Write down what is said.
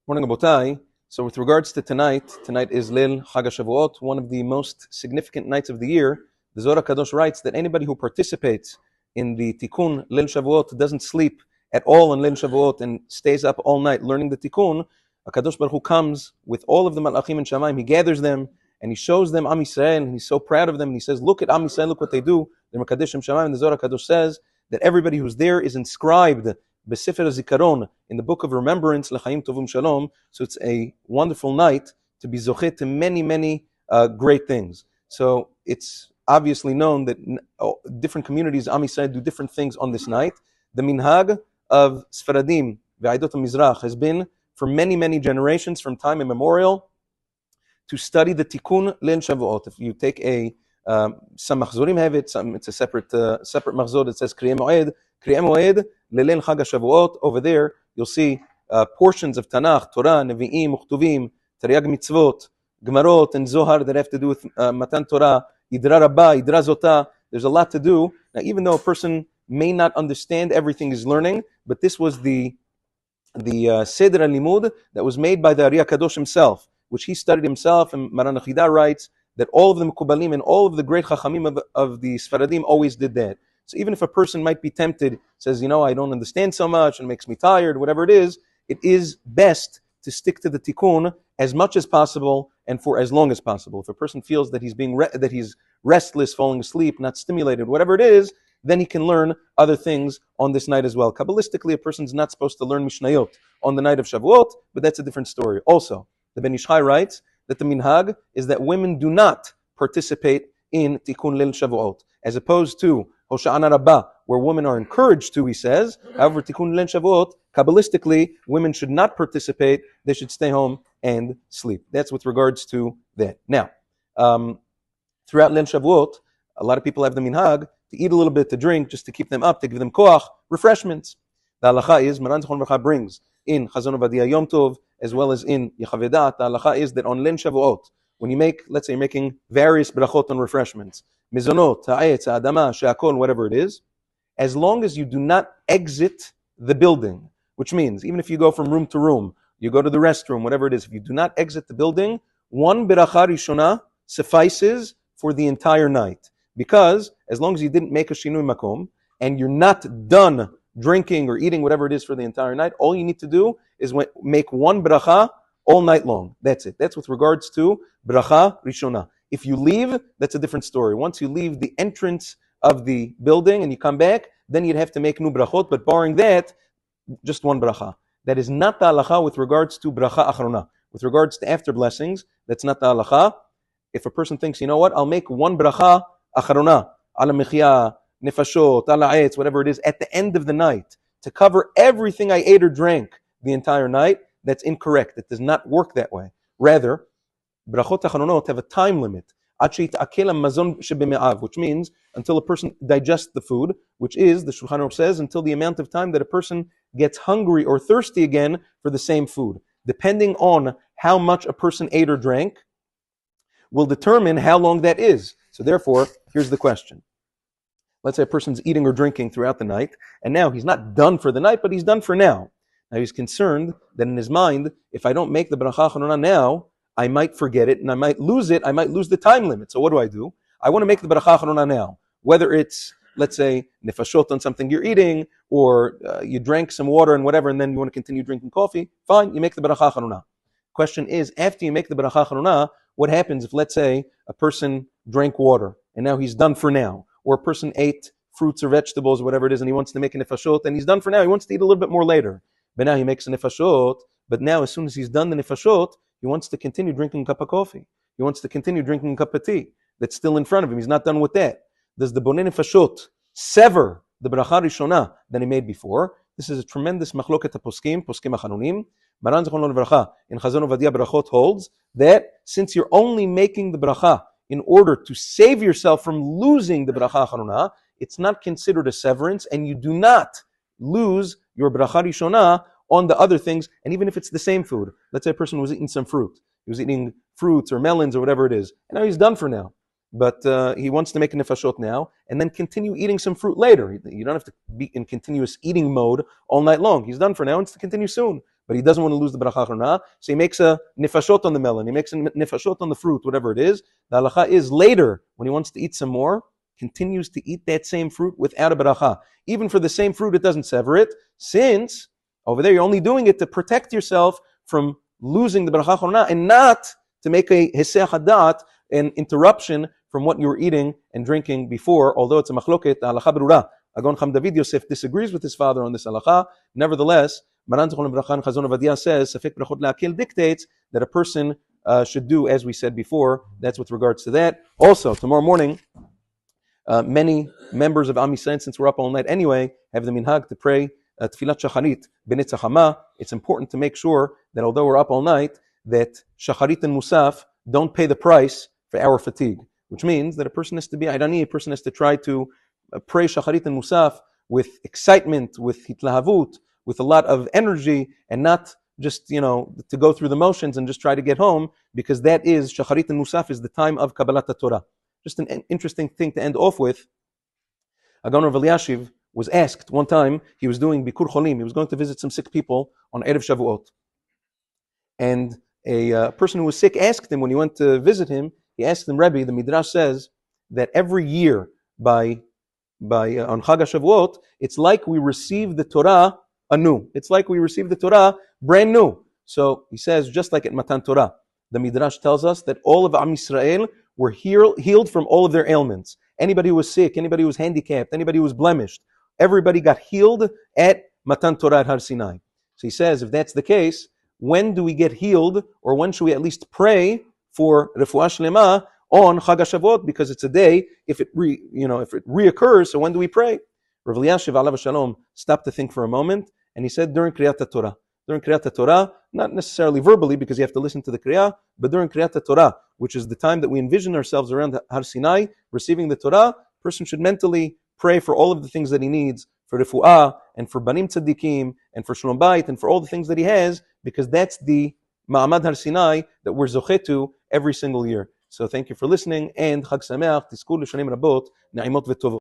Morning, Abotai. So with regards to tonight is Lil Chag Shavuot, one of the most significant nights of the year. The Zohar Kadosh writes that anybody who participates in the Tikkun Lil Shavuot doesn't sleep at all on Lil Shavuot and stays up all night learning the Tikkun. Kadosh Baruch Hu comes with all of the Malachim and Shamayim. He gathers them and he shows them Am Yisrael, and he's so proud of them. And he says, "Look at Am Yisrael, look what they do." They're Mekadeshim Shamayim. The Zohar Kadosh says that everybody who's there is inscribed B'Sefer Zikaron, in the book of remembrance, L'chaim Tovim Shalom. So it's a wonderful night to be zochet to many, many great things. So it's obviously known that different communities, Am Yisrael, do different things on this night. The minhag of Sfaradim, Ve'aidot HaMizrach, has been for many, many generations, from time immemorial, to study the Tikkun Leil Shavuot. If you take some machzorim have it, it's a separate machzor that says Kriyei Moed, Leleil Chag HaShavuot. Over there, you'll see portions of Tanakh, Torah, Nevi'im, Uchtuvim, Taryag Mitzvot, Gemarot, and Zohar that have to do with Matan Torah, Idra Rabbah, Idra Zotah. There's a lot to do. Now, even though a person may not understand everything he's learning, but this was the Seder Limud that was made by the Ari HaKadosh himself, which he studied himself, and Maran Achidah writes that all of the Mekubalim and all of the great Chachamim of the Sfaradim always did that. So even if a person might be tempted, says, I don't understand so much and it makes me tired, whatever it is best to stick to the tikkun as much as possible and for as long as possible. If a person feels that he's that he's restless, falling asleep, not stimulated, whatever it is, then he can learn other things on this night as well. Kabbalistically, a person's not supposed to learn Mishnayot on the night of Shavuot, but that's a different story. Also, the Ben Ish Chai writes that the minhag is that women do not participate in Tikkun Leil Shavuot, as opposed to Hosha'ana Rabbah, where women are encouraged to, he says. However, Tikkun Leil Shavuot, Kabbalistically, women should not participate. They should stay home and sleep. That's with regards to that. Now, throughout Leil Shavuot, a lot of people have the minhag to eat a little bit, to drink, just to keep them up, to give them koach, refreshments. The halacha is, Maran Zichron Livracha brings in Chazon Ovadia Yom Tov, as well as in Yechavedat, the halacha is that on Leil Shavuot, when you make, let's say you're making various brachot on refreshments, mizonot, ha'etz, ha'adama, she'akol, whatever it is, as long as you do not exit the building, which means even if you go from room to room, you go to the restroom, whatever it is, if you do not exit the building, one beracha rishona suffices for the entire night. Because as long as you didn't make a shinui makom, and you're not done drinking or eating whatever it is for the entire night, all you need to do is make one bracha all night long. That's it. That's with regards to bracha rishona. If you leave, that's a different story. Once you leave the entrance of the building and you come back, then you'd have to make new brachot, but barring that, just one bracha. That is not the halacha with regards to bracha achrona. With regards to after blessings, that's not the halacha. If a person thinks, I'll make one bracha achrona, ala mechia, nefashot, ala eitz, whatever it is, at the end of the night, to cover everything I ate or drank the entire night, that's incorrect. It does not work that way. Rather, brachot achanonot have a time limit, which means until a person digests the food, which is, the Shulchan Aruch says, until the amount of time that a person gets hungry or thirsty again for the same food. Depending on how much a person ate or drank, will determine how long that is. So therefore, here's the question. Let's say a person's eating or drinking throughout the night, and now he's not done for the night, but he's done for now. Now he's concerned that in his mind, if I don't make the bracha chanuna now, I might forget it, and I might lose it, I might lose the time limit. So what do? I want to make the bracha chanuna now. Whether it's, let's say, nefashot on something you're eating, or you drank some water and whatever, and then you want to continue drinking coffee, fine, you make the bracha chanuna. Question is, after you make the bracha chanuna, what happens if, let's say, a person drank water, and now he's done for now, or a person ate fruits or vegetables, whatever it is, and he wants to make a nefashot, and he's done for now, he wants to eat a little bit more later. But now he makes a nefashot, but now as soon as he's done the nefashot, he wants to continue drinking a cup of coffee. He wants to continue drinking a cup of tea that's still in front of him. He's not done with that. Does the bonei nefashot sever the bracha rishona that he made before? This is a tremendous machloket poskim achanunim. Maran Zichron Livracha in Chazon Ovadia Brachot holds that since you're only making the bracha in order to save yourself from losing the bracha acharona, it's not considered a severance, and you do not lose your bracha rishona on the other things. And even if it's the same food, let's say a person was eating some fruit, he was eating fruits or melons or whatever it is, and now he's done for now. But he wants to make a nefashot now, and then continue eating some fruit later. You don't have to be in continuous eating mode all night long. He's done for now, and wants to continue soon. But but he doesn't want to lose the bracha achrona, so he makes a nefashot on the melon, he makes a nefashot on the fruit, whatever it is. The halacha is later, when he wants to eat some more, continues to eat that same fruit without a bracha. Even for the same fruit, it doesn't sever it, since over there you're only doing it to protect yourself from losing the bracha achrona and not to make a heseh hadat, an interruption from what you were eating and drinking before, although it's a machloket, the halacha berura. Agon Cham David Yosef disagrees with his father on this halacha. Nevertheless, Maran Zichron Livracha and Chazon Ovadia says, Safek Brachot Le'akil dictates that a person should do as we said before. That's with regards to that. Also, tomorrow morning, many members of Am Yisrael, since we're up all night anyway, have the minhag to pray Tfilat Shacharit B'Netzach Hama. It's important to make sure that although we're up all night, that Shacharit and Musaf don't pay the price for our fatigue, which means that a person has to be irani, a person has to try to pray Shacharit and Musaf with excitement, with hitlahavut, with a lot of energy, and not just, to go through the motions and just try to get home, because that is, Shacharit and Musaf is the time of Kabbalat Torah. Just an interesting thing to end off with. Agon Rav Eliashiv was asked one time, he was doing Bikur Cholim, he was going to visit some sick people on Erev Shavuot. And a person who was sick asked him, when he went to visit him, he asked him, Rebbe, the Midrash says that every year on Chag Shavuot, it's like we receive the Torah anew. It's like we receive the Torah brand new. So he says, just like at Matan Torah, the Midrash tells us that all of Am Yisrael were healed from all of their ailments. Anybody who was sick, anybody who was handicapped, anybody who was blemished, everybody got healed at Matan Torah at Har Sinai. So he says, if that's the case, when do we get healed, or when should we at least pray for refuah shlema on Chag Shavuot? Because it's a day, if it reoccurs, so when do we pray? Rav Eliashiv alav shalom stopped to think for a moment, and he said during Kriyat Torah. During Kriyat Torah, not necessarily verbally because you have to listen to the Kriyah, but during Kriyat Torah, which is the time that we envision ourselves around Har Sinai, receiving the Torah, a person should mentally pray for all of the things that he needs, for refuah, and for banim tzaddikim, and for shalom bayit, and for all the things that he has, because that's the ma'amad Har Sinai that we're zochetu every single year. So thank you for listening, and Chag Sameach, tizku l'shanim rabot, na'imot v'tovot.